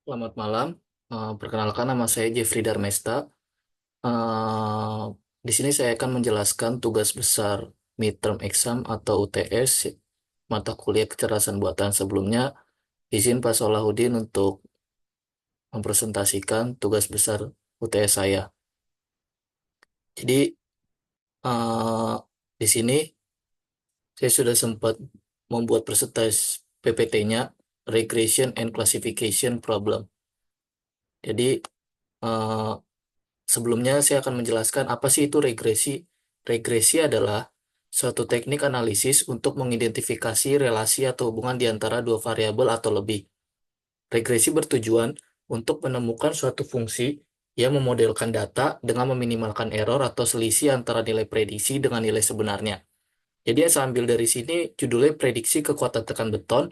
Selamat malam. Perkenalkan nama saya Jeffrey Darmesta. Eh, di sini saya akan menjelaskan tugas besar midterm exam atau UTS mata kuliah kecerdasan buatan sebelumnya. Izin Pak Solahuddin untuk mempresentasikan tugas besar UTS saya. Jadi eh, di sini saya sudah sempat membuat presentasi PPT-nya, Regression and Classification Problem. Jadi eh, sebelumnya saya akan menjelaskan apa sih itu regresi. Regresi adalah suatu teknik analisis untuk mengidentifikasi relasi atau hubungan di antara dua variabel atau lebih. Regresi bertujuan untuk menemukan suatu fungsi yang memodelkan data dengan meminimalkan error atau selisih antara nilai prediksi dengan nilai sebenarnya. Jadi yang saya ambil dari sini judulnya prediksi kekuatan tekan beton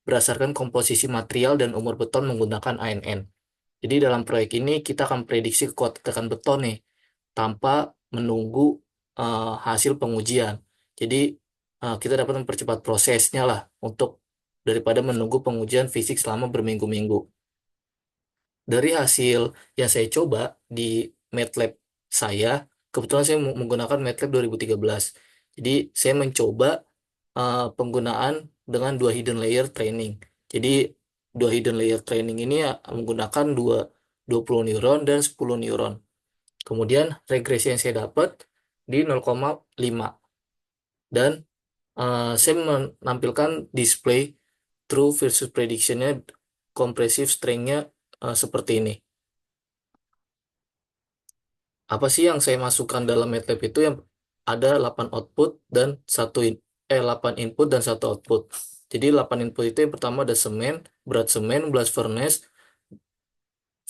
berdasarkan komposisi material dan umur beton menggunakan ANN. Jadi dalam proyek ini kita akan prediksi kekuatan tekan beton nih tanpa menunggu hasil pengujian. Jadi kita dapat mempercepat prosesnya lah untuk daripada menunggu pengujian fisik selama berminggu-minggu. Dari hasil yang saya coba di MATLAB saya, kebetulan saya menggunakan MATLAB 2013. Jadi saya mencoba penggunaan dengan dua hidden layer training. Jadi dua hidden layer training ini ya, menggunakan 20 neuron dan 10 neuron. Kemudian regresi yang saya dapat di 0,5 dan saya menampilkan display true versus prediction-nya compressive strength-nya seperti ini. Apa sih yang saya masukkan dalam MATLAB itu yang ada 8 output dan 8 input dan satu output. Jadi 8 input itu yang pertama ada semen, berat semen, blast furnace,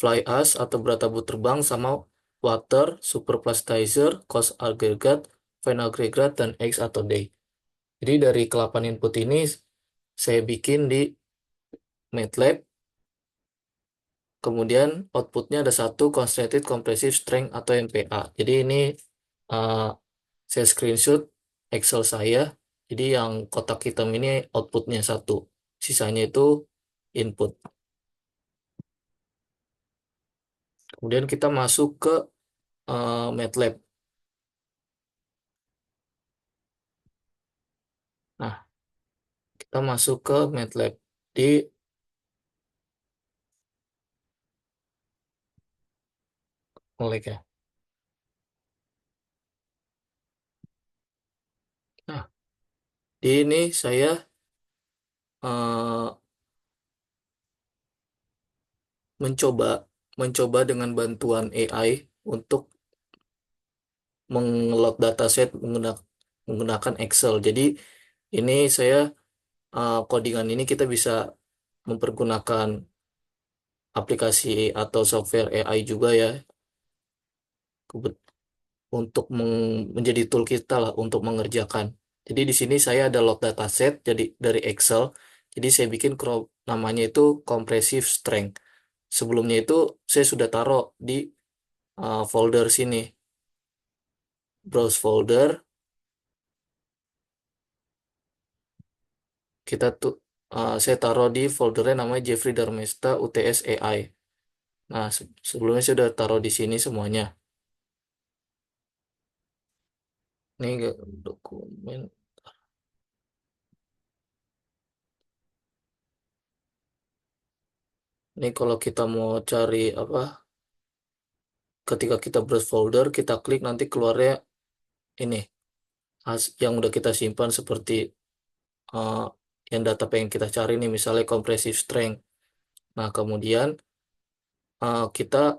fly ash atau berat tabu terbang sama water, superplasticizer, cost aggregate, fine aggregate, dan X atau day. Jadi dari ke-8 input ini saya bikin di MATLAB. Kemudian outputnya ada satu constrained compressive strength atau MPA. Jadi ini uh, saya screenshot Excel saya. Jadi yang kotak hitam ini outputnya satu. Sisanya itu input. Kemudian kita masuk ke MATLAB. Nah, kita masuk ke MATLAB di Olek ya. Nah, di ini saya uh, mencoba mencoba dengan bantuan AI untuk mengload dataset menggunakan Excel. Jadi ini saya codingan ini kita bisa mempergunakan aplikasi atau software AI juga ya untuk menjadi tool kita lah untuk mengerjakan. Jadi di sini saya ada load dataset jadi dari Excel. Jadi saya bikin namanya itu compressive strength. Sebelumnya itu saya sudah taruh di folder sini, browse folder. Kita tuh saya taruh di foldernya namanya Jeffrey Darmesta UTS AI. Nah, sebelumnya saya sudah taruh di sini semuanya. Ini dokumen. Ini kalau kita mau cari apa, ketika kita browse folder, kita klik nanti keluarnya ini yang udah kita simpan seperti uh, yang data pengen kita cari nih, misalnya compressive strength. Nah, kemudian kita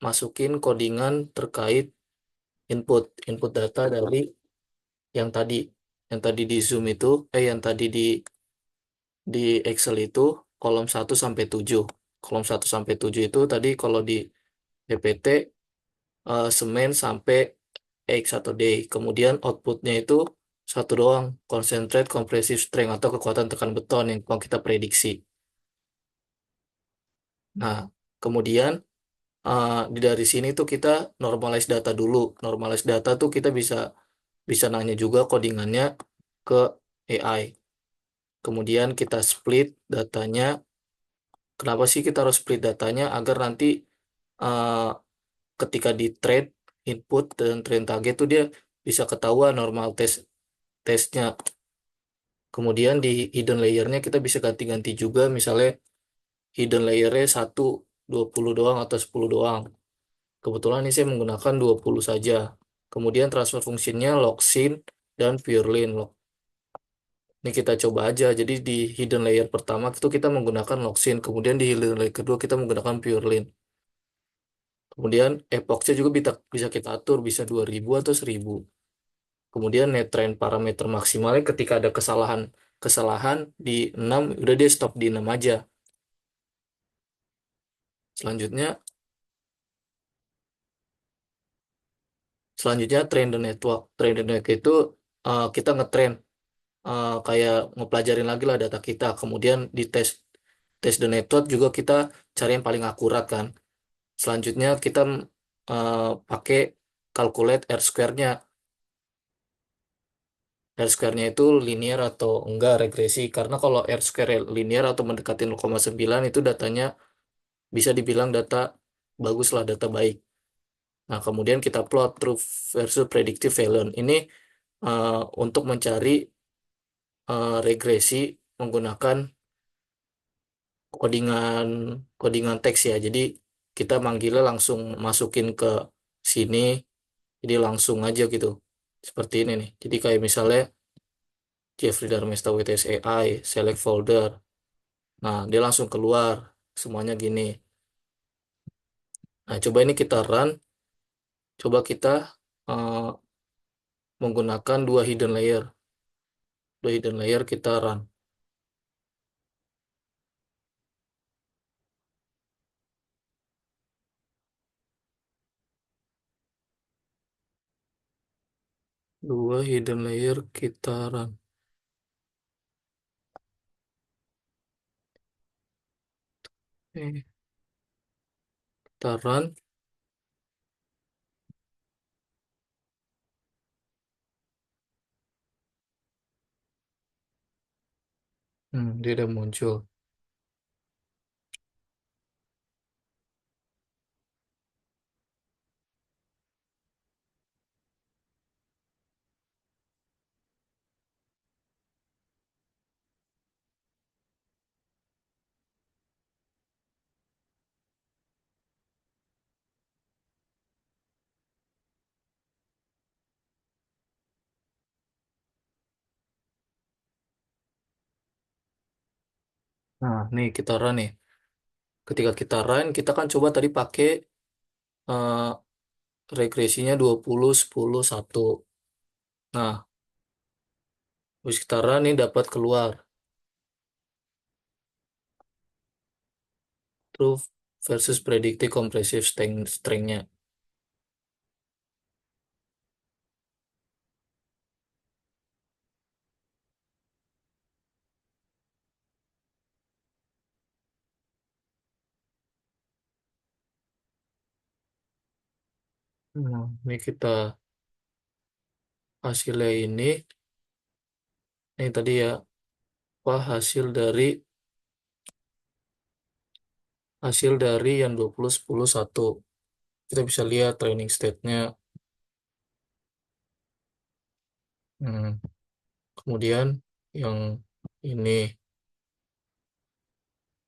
masukin codingan terkait input input data dari yang tadi yang tadi di Zoom itu, yang tadi di Excel itu kolom 1 sampai 7. Kolom 1 sampai 7 itu tadi kalau di PPT semen sampai X atau D. Kemudian outputnya itu satu doang, concentrate compressive strength atau kekuatan tekan beton yang mau kita prediksi. Nah, kemudian dari sini tuh kita normalize data dulu. Normalize data tuh kita bisa bisa nanya juga codingannya ke AI. Kemudian kita split datanya Kenapa sih kita harus split datanya? Agar nanti uh, ketika di trade input dan trade target tuh dia bisa ketahuan normal tesnya. Kemudian di hidden layernya kita bisa ganti-ganti juga, misalnya hidden layernya 20 doang atau 10 doang. Kebetulan ini saya menggunakan 20 saja. Kemudian transfer fungsinya locksin dan purelin. Ini kita coba aja. Jadi di hidden layer pertama itu kita menggunakan locksin. Kemudian di hidden layer kedua kita menggunakan purelin. Kemudian epoxnya juga bisa kita atur. Bisa 2000 atau 1000. Kemudian net trend parameter maksimalnya ketika ada kesalahan di 6, udah dia stop di 6 aja. Selanjutnya, selanjutnya trend the network. Trend the network itu kita ngetrain kayak ngepelajarin lagi lah data kita. Kemudian di tes tes the network juga kita cari yang paling akurat kan. Selanjutnya kita pakai calculate R square-nya. R square-nya itu linear atau enggak regresi. Karena kalau R square linear atau mendekati 0,9 itu datanya bisa dibilang data bagus lah, data baik. Nah, kemudian kita plot true versus predictive value. Ini eh, untuk mencari regresi menggunakan codingan codingan teks ya. Jadi kita manggilnya langsung masukin ke sini, jadi langsung aja gitu. Seperti ini nih. Jadi kayak misalnya Jeffrey Darmesta WTS AI, select folder. Nah, dia langsung keluar semuanya gini. Nah, coba ini kita run. Coba kita eh, menggunakan dua hidden layer. Dua hidden layer kita run. Dua hidden layer kita run. Oke, kita run. Dia udah muncul. Nah, nih kita run nih. Ketika kita run, kita kan coba tadi pakai eh, regresinya 20, 10, 1. Nah, habis kita run nih dapat keluar true versus predicted compressive strength-nya. Ini kita hasilnya ini tadi ya, apa hasil dari yang 20, 10, 1. Kita bisa lihat training state-nya. Hmm, Kemudian yang ini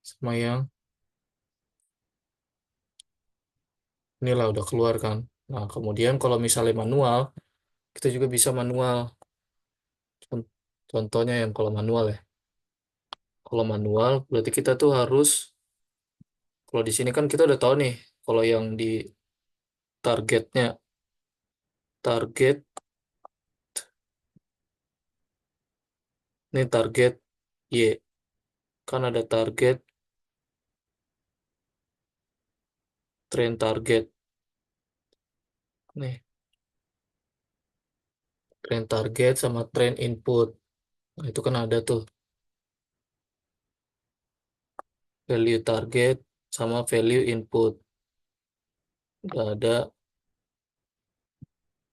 sama yang inilah udah keluar kan. Nah, kemudian kalau misalnya manual, kita juga bisa manual. Contohnya yang kalau manual ya. Kalau manual berarti kita tuh harus, kalau di sini kan kita udah tahu nih, kalau yang di targetnya, target, ini target Y, kan ada target, trend target. Nih, trend target sama trend input. Nah, itu kan ada tuh value target sama value input. Udah ada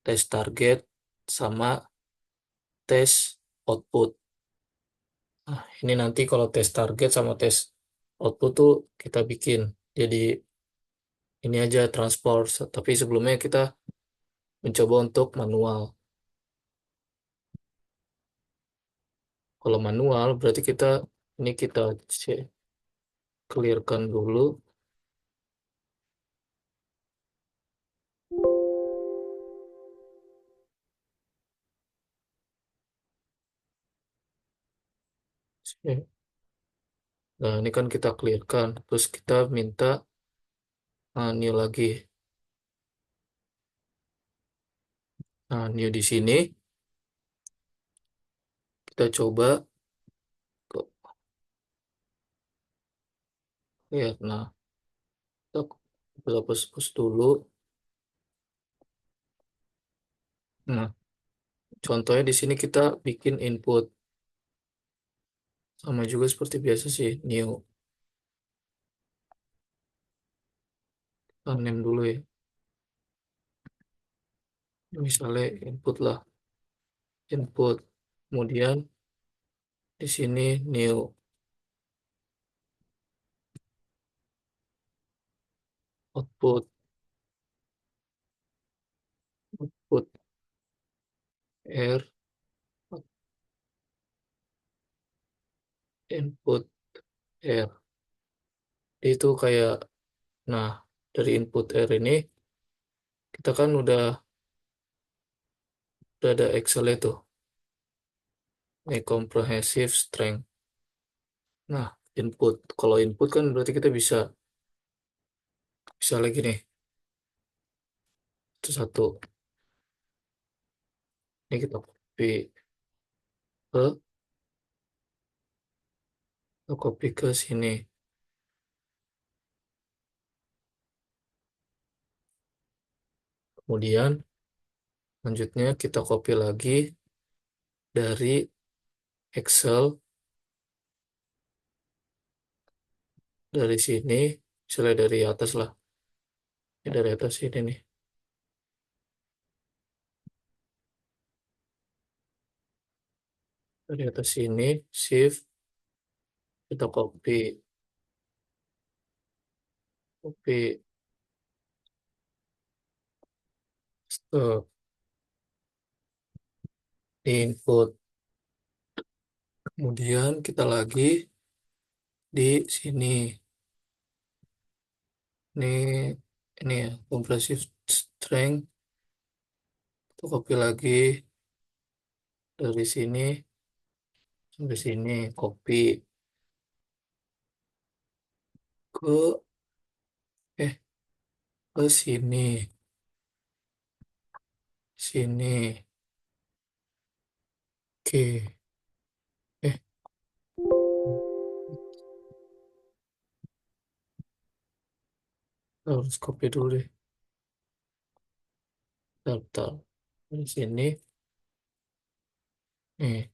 test target sama test output. Nah, ini nanti kalau test target sama test output tuh kita bikin jadi ini aja transport, tapi sebelumnya kita mencoba untuk manual. Kalau manual berarti kita clearkan dulu. Nah, ini kan kita clearkan, terus kita minta new lagi. Nah, new di sini kita coba ke lihat. Nah, kita hapus dulu. Nah, contohnya di sini kita bikin input sama juga seperti biasa sih, new. Kita name dulu ya. Misalnya input lah, input. Kemudian di sini new output, output R, input R. Itu kayak, nah, dari input R ini kita kan udah ada Excel itu, ini comprehensive strength. Nah, input. Kalau input kan berarti kita bisa lagi nih. Itu satu. Ini kita ke copy ke sini. Kemudian lanjutnya kita copy lagi dari Excel, dari sini, misalnya dari atas lah. Ini dari atas ini nih. Dari atas sini, shift, kita copy stop di input. Kemudian kita lagi di sini. Ini ini ya, compressive strength. Kita copy lagi dari sini sampai sini, copy ke eh ke sini, sini. Oke. Eh, harus copy dulu deh. Daftar dari sini. Nih,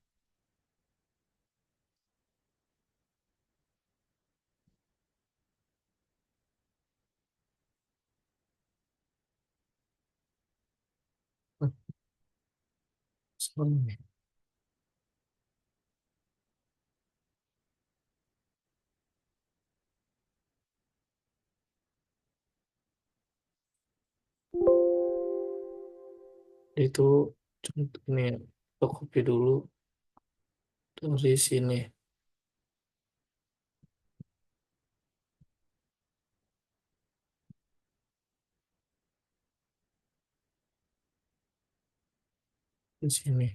sama nih. Itu contoh ini ya. Kita copy dulu dari sini, di sini.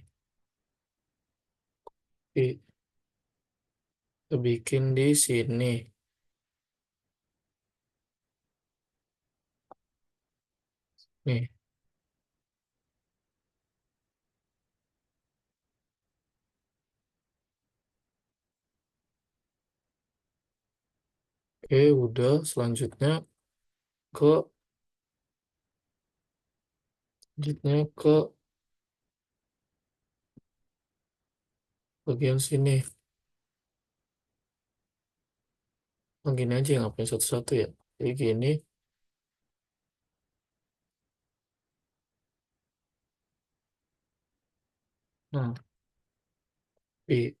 Kita bikin di sini. Nih, oke, udah. Ke Selanjutnya ke bagian sini. Oh, gini aja ngapain satu-satu ya. Jadi gini. Nah, di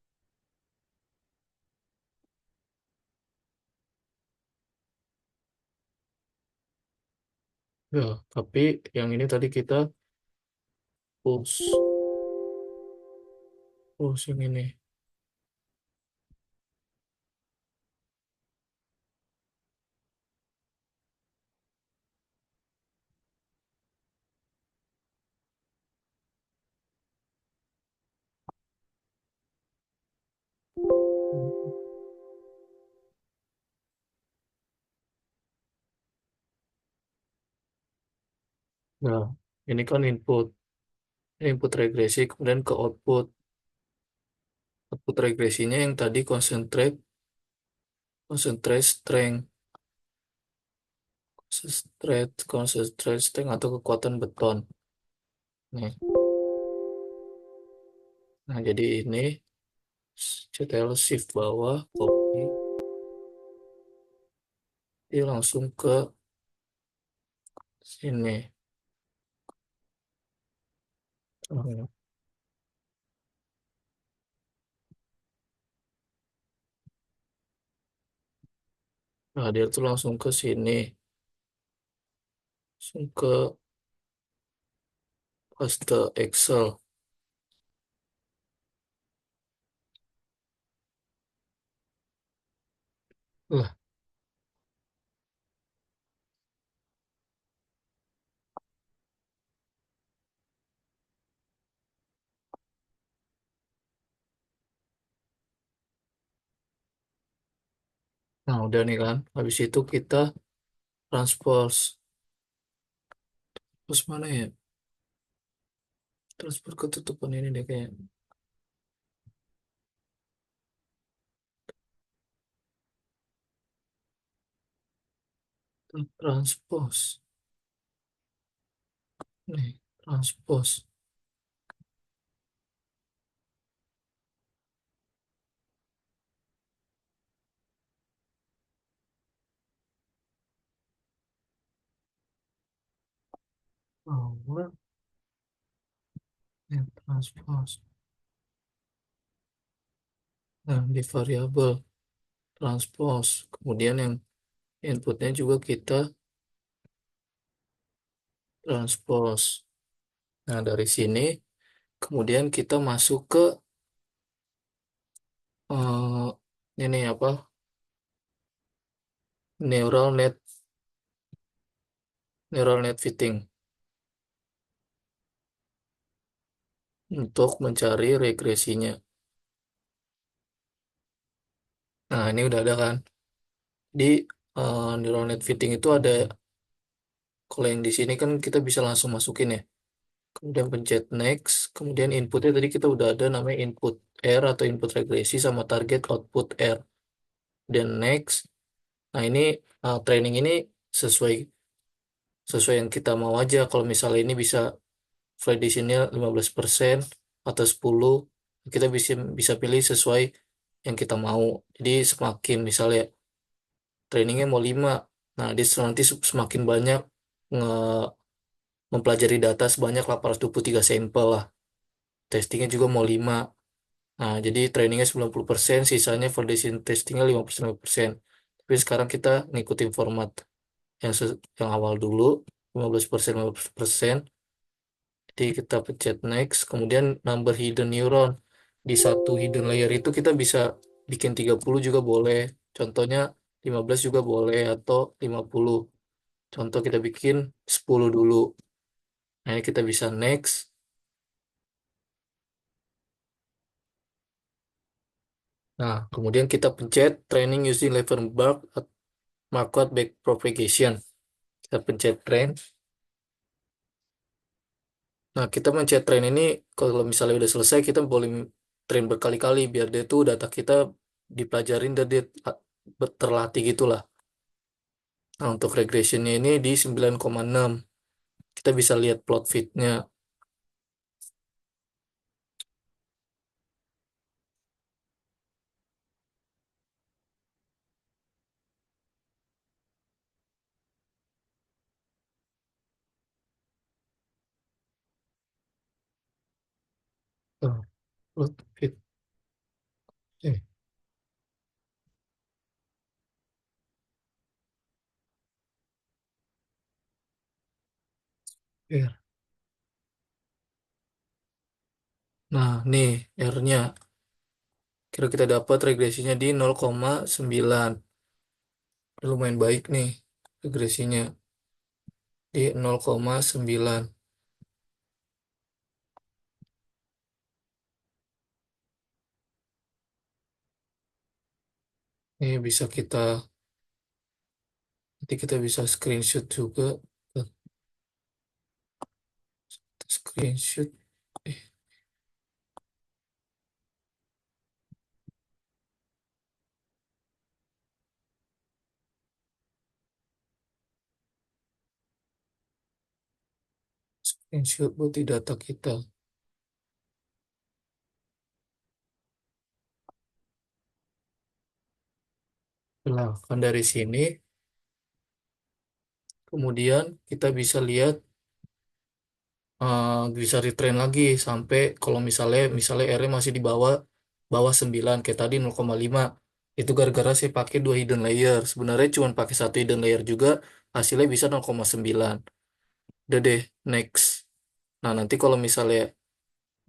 Ya, tapi yang ini tadi kita push, push yang ini. Nah, ini kan input, input regresi, kemudian ke output. Output regresinya yang tadi concentrate, concentrate strength, concentrate strength atau kekuatan beton. Nih, nah jadi ini CTL shift bawah, copy, dia langsung ke sini. Nah, dia tuh langsung ke sini, langsung ke paste Excel. Lah, nah udah nih kan. Habis itu kita transpose. Terus mana ya? Transport ketutupan ini deh kayak. Transpose. Nih, transpose. Power and transpose. Nah, di variabel transpose. Kemudian yang inputnya juga kita transpose. Nah, dari sini kemudian kita masuk ke eh, ini apa? Neural net fitting untuk mencari regresinya. Nah, ini udah ada kan. Di neural net fitting itu ada, kalau yang di sini kan kita bisa langsung masukin ya. Kemudian pencet next, kemudian inputnya tadi kita udah ada namanya input R atau input regresi sama target output R. Dan next, nah ini training ini sesuai sesuai yang kita mau aja. Kalau misalnya ini bisa flat di sini 15% atau 10, kita bisa bisa pilih sesuai yang kita mau. Jadi semakin misalnya trainingnya mau 5, nah dia nanti semakin banyak nge mempelajari data sebanyak 823 sampel lah. Testingnya juga mau 5. Nah, jadi trainingnya 90%, sisanya validation testingnya 50%. Tapi sekarang kita ngikutin format yang awal dulu, 15%, 15%. Jadi kita pencet next, kemudian number hidden neuron. Di satu hidden layer itu kita bisa bikin 30 juga boleh. Contohnya 15 juga boleh, atau 50. Contoh kita bikin 10 dulu. Nah, ini kita bisa next. Nah, kemudian kita pencet training using Levenberg Marquardt backpropagation. Kita pencet train. Nah, kita mencet train ini, kalau misalnya udah selesai, kita boleh train berkali-kali biar dia tuh data kita dipelajarin dan dia terlatih gitulah. Nah, untuk regressionnya ini di 9,6. Kita bisa lihat plot fitnya. Oh, plot fit. Eh, R. Nah, nih R-nya. Kira kita dapat regresinya di 0,9. Lumayan baik nih regresinya di 0,9. Ini bisa nanti kita bisa screenshot juga. Screenshot. Eh, screenshot buat di data kita. Nah, kan dari sini, kemudian kita bisa lihat, bisa retrain lagi sampai kalau misalnya R-nya masih di bawah bawah 9 kayak tadi 0,5. Itu gara-gara saya pakai dua hidden layer. Sebenarnya cuma pakai satu hidden layer juga hasilnya bisa 0,9. Udah deh, next. Nah, nanti kalau misalnya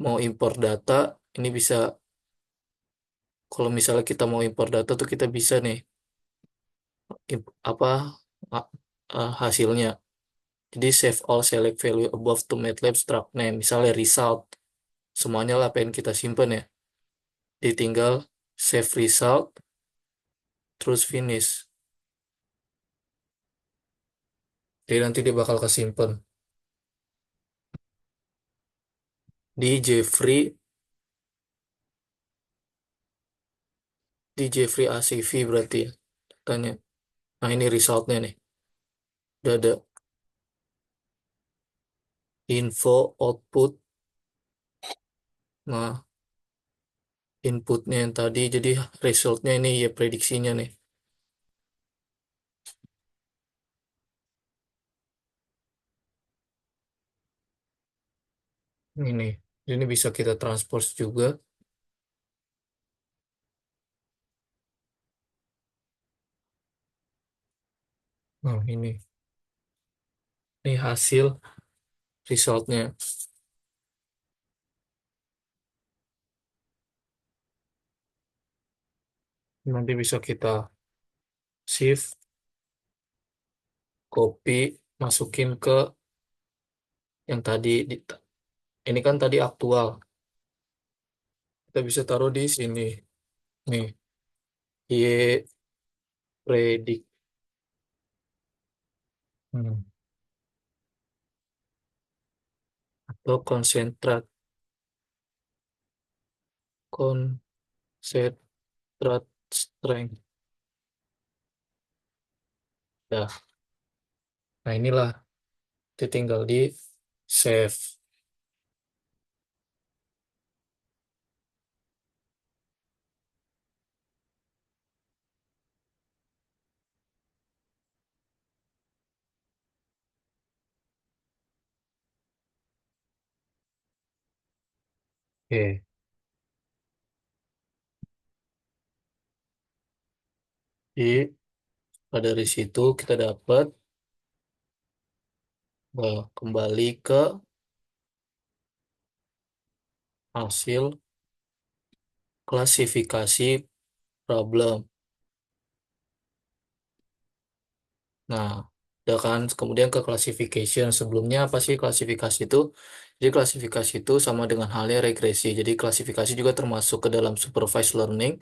mau import data, ini bisa, kalau misalnya kita mau import data tuh kita bisa nih, apa, a- hasilnya. Jadi save all select value above to MATLAB struct name. Misalnya result, semuanya lah pengen kita simpen ya. Ditinggal save result, terus finish. Jadi nanti dia bakal kesimpan di Jeffrey ACV berarti ya. Tanya. Nah ini resultnya nih. Udah ada info, output. Nah, inputnya yang tadi, jadi resultnya ini ya prediksinya nih. Ini bisa kita transpose juga. Nah, ini hasil resultnya. Nanti bisa kita shift, copy, masukin ke yang tadi. Ini kan tadi aktual. Kita bisa taruh di sini. Nih, Y predik. Hmm. Atau konsentrat konsentrat strength. Ya, nah inilah. Itu tinggal di save. Oke. Jadi dari situ kita dapat, kembali ke hasil klasifikasi problem. Nah, udah kan, kemudian ke classification. Sebelumnya apa sih klasifikasi itu? Jadi klasifikasi itu sama dengan halnya regresi. Jadi klasifikasi juga termasuk ke dalam supervised learning.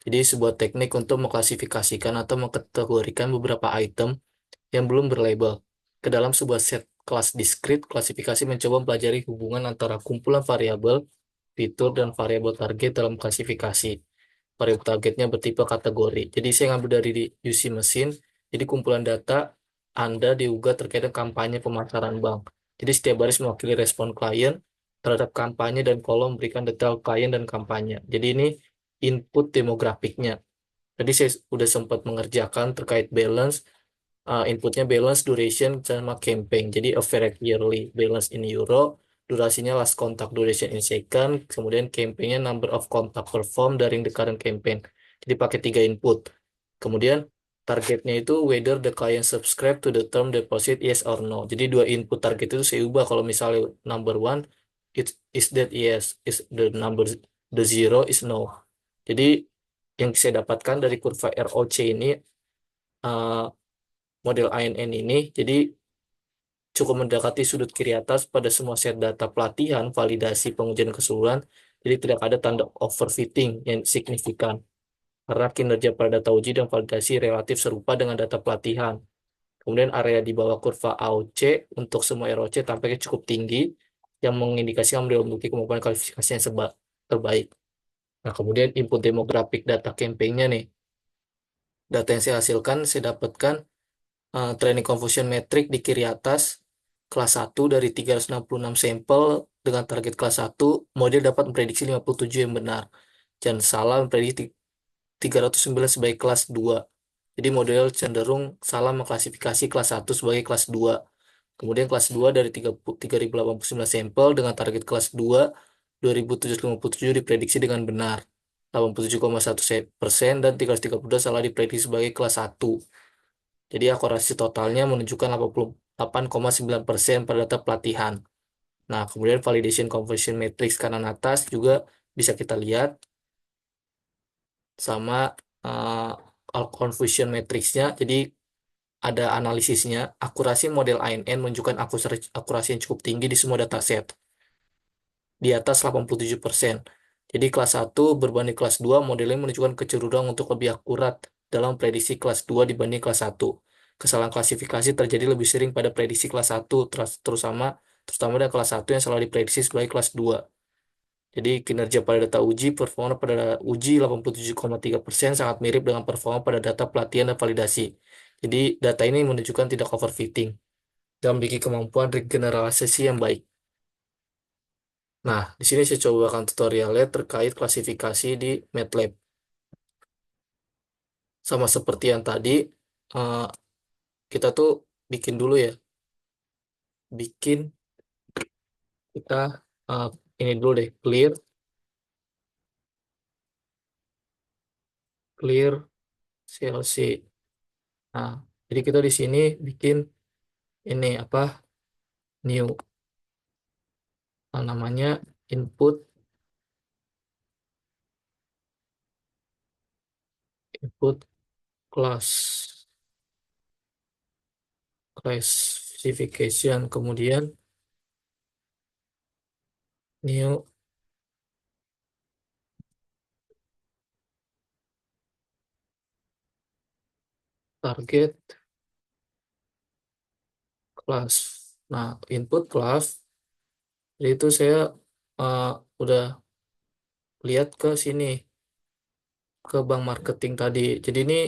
Jadi sebuah teknik untuk mengklasifikasikan atau mengkategorikan beberapa item yang belum berlabel ke dalam sebuah set kelas discrete. Klasifikasi mencoba mempelajari hubungan antara kumpulan variabel, fitur, dan variabel target dalam klasifikasi. Variabel targetnya bertipe kategori. Jadi saya ngambil dari di UC mesin. Jadi kumpulan data Anda diugat terkait dengan kampanye pemasaran bank. Jadi setiap baris mewakili respon klien terhadap kampanye dan kolom memberikan detail klien dan kampanye. Jadi ini input demografiknya. Jadi saya udah sempat mengerjakan terkait balance, inputnya balance, duration, sama campaign. Jadi a very yearly balance in euro, durasinya last contact duration in second, kemudian campaignnya number of contact performed during the current campaign. Jadi pakai tiga input. Kemudian targetnya itu whether the client subscribe to the term deposit yes or no. Jadi dua input target itu saya ubah. Kalau misalnya number one it is that yes, is the zero is no. Jadi yang saya dapatkan dari kurva ROC ini, uh, model ANN ini, jadi cukup mendekati sudut kiri atas pada semua set data pelatihan, validasi, pengujian keseluruhan. Jadi tidak ada tanda overfitting yang signifikan karena kinerja pada data uji dan validasi relatif serupa dengan data pelatihan. Kemudian area di bawah kurva AOC untuk semua ROC tampaknya cukup tinggi yang mengindikasikan beliau memiliki kemampuan kualifikasi yang terbaik. Nah, kemudian input demografik data campaign-nya nih. Data yang saya hasilkan, saya dapatkan training confusion metric di kiri atas, kelas 1 dari 366 sampel dengan target kelas 1, model dapat memprediksi 57 yang benar. Dan salah memprediksi 309 sebagai kelas 2. Jadi model cenderung salah mengklasifikasi kelas 1 sebagai kelas 2. Kemudian kelas 2 dari 3.089 sampel dengan target kelas 2 2.757 diprediksi dengan benar. 87,1% dan 332 salah diprediksi sebagai kelas 1. Jadi akurasi totalnya menunjukkan 88,9% pada data pelatihan. Nah, kemudian validation conversion matrix kanan atas juga bisa kita lihat sama confusion matrixnya. Jadi ada analisisnya, akurasi model ANN menunjukkan akurasi yang cukup tinggi di semua dataset, di atas 87%. Jadi kelas 1 berbanding kelas 2 modelnya menunjukkan kecenderungan untuk lebih akurat dalam prediksi kelas 2 dibanding kelas 1. Kesalahan klasifikasi terjadi lebih sering pada prediksi kelas 1, terutama pada kelas 1 yang selalu diprediksi sebagai kelas 2. Jadi kinerja pada data uji, performa pada uji 87,3% sangat mirip dengan performa pada data pelatihan dan validasi. Jadi data ini menunjukkan tidak overfitting dan memiliki kemampuan regeneralisasi yang baik. Nah, di sini saya cobakan tutorialnya terkait klasifikasi di MATLAB. Sama seperti yang tadi, eh, kita tuh bikin dulu ya, bikin kita eh, ini dulu deh, clear CLC. Nah, jadi kita di sini bikin ini apa, new, namanya input input class classification, kemudian new target class. Nah, input class, jadi itu saya eh, udah lihat ke sini, ke bank marketing tadi. Jadi ini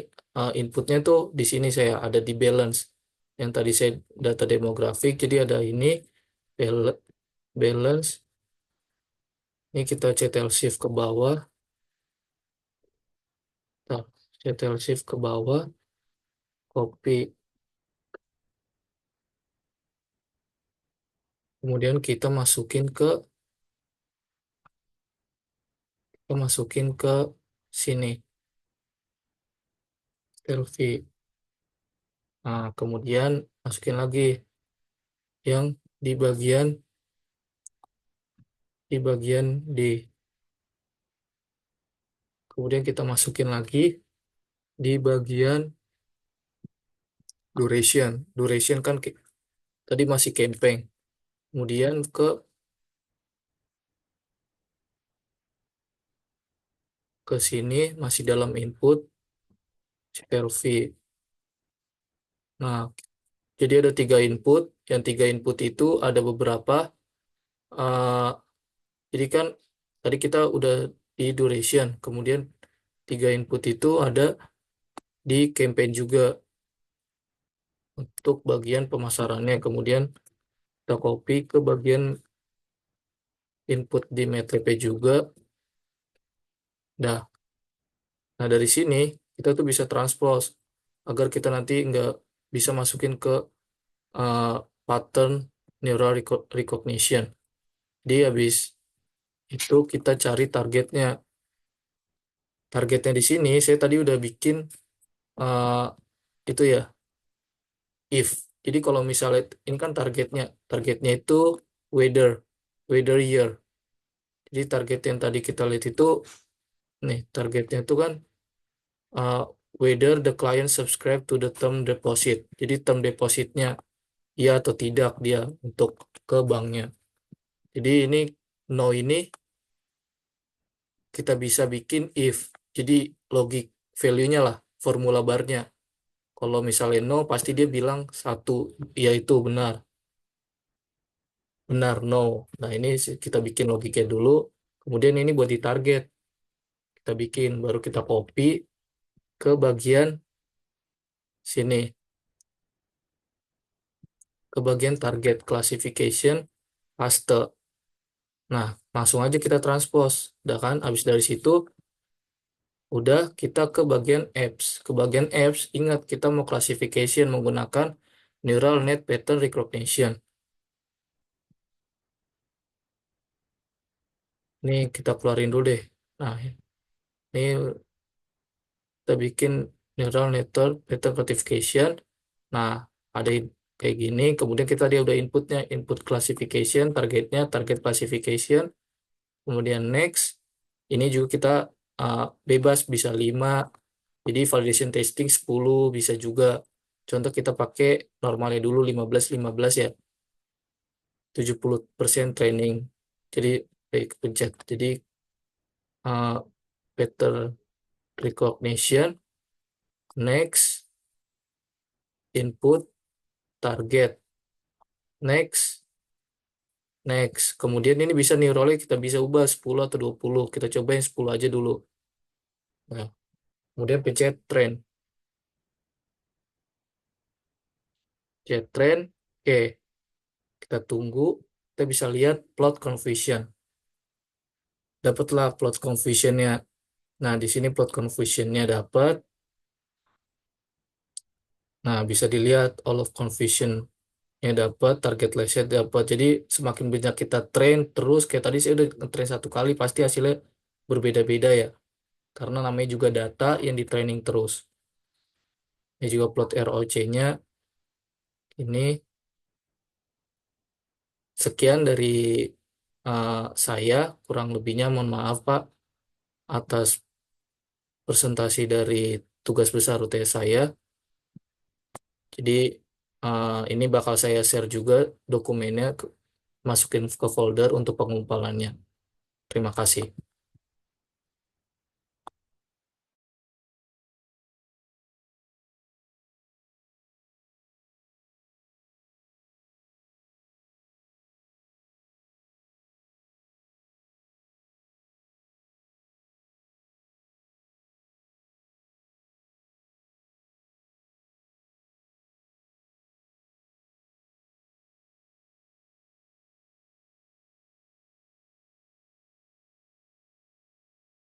inputnya tuh di sini saya ada di balance. Yang tadi saya data demografik, jadi ada ini balance. Ini kita CTL shift ke bawah. Nah, CTL shift ke bawah, copy. Kemudian kita masukin ke sini, selfie. Nah, kemudian masukin lagi yang di bagian D. Kemudian kita masukin lagi di bagian duration. Duration kan tadi masih campaign. Kemudian ke sini masih dalam input selfie. Nah, jadi ada 3 input. Yang 3 input itu ada beberapa. eh, jadi kan tadi kita udah di duration. Kemudian 3 input itu ada di campaign juga untuk bagian pemasarannya. Kemudian kita copy ke bagian input di MATLAB juga. Nah, dari sini kita tuh bisa transpose agar kita nanti nggak bisa masukin ke uh, pattern neural recognition. Jadi habis itu kita cari targetnya. Targetnya di sini saya tadi udah bikin uh, itu ya, if. Jadi kalau misalnya ini kan targetnya itu weather, weather year. Jadi target yang tadi kita lihat itu, nih targetnya itu kan uh, whether the client subscribe to the term deposit. Jadi term depositnya ya atau tidak dia untuk ke banknya. Jadi ini no ini kita bisa bikin if. Jadi logik value-nya lah, formula barnya. Kalau misalnya no, pasti dia bilang satu, yaitu benar. Benar, no. Nah, ini kita bikin logiknya dulu. Kemudian ini buat di target. Kita bikin, baru kita copy ke bagian sini. Ke bagian target classification, paste. Nah, langsung aja kita transpose. Udah kan, habis dari situ, udah kita ke bagian apps. Ke bagian apps, ingat kita mau classification menggunakan neural net pattern recognition. Ini kita keluarin dulu deh. Nah, ini kita bikin neural network pattern classification. Nah, ada kayak gini. Kemudian kita dia udah inputnya, input classification, targetnya, target classification. Kemudian next. Ini juga kita bebas bisa 5. Jadi validation testing 10 bisa juga. Contoh kita pakai normalnya dulu 15-15 ya. 70% training. Jadi baik pencet. Jadi pattern recognition, next, input, target, next, next. Kemudian ini bisa nih role kita bisa ubah 10 atau 20. Kita cobain 10 aja dulu. Nah, kemudian pencet trend. Pencet trend. Oke, kita tunggu. Kita bisa lihat plot confusion. Dapatlah plot confusionnya. Nah, di sini plot confusionnya dapat. Nah, bisa dilihat all of confusionnya dapat, target leset dapat. Jadi semakin banyak kita train terus, kayak tadi saya udah train 1 kali, pasti hasilnya berbeda-beda ya. Karena namanya juga data yang di training terus. Ini juga plot ROC-nya. Ini sekian dari saya, kurang lebihnya mohon maaf Pak atas presentasi dari tugas besar UTS saya. Jadi ini bakal saya share juga dokumennya, masukin ke folder untuk pengumpulannya. Terima kasih.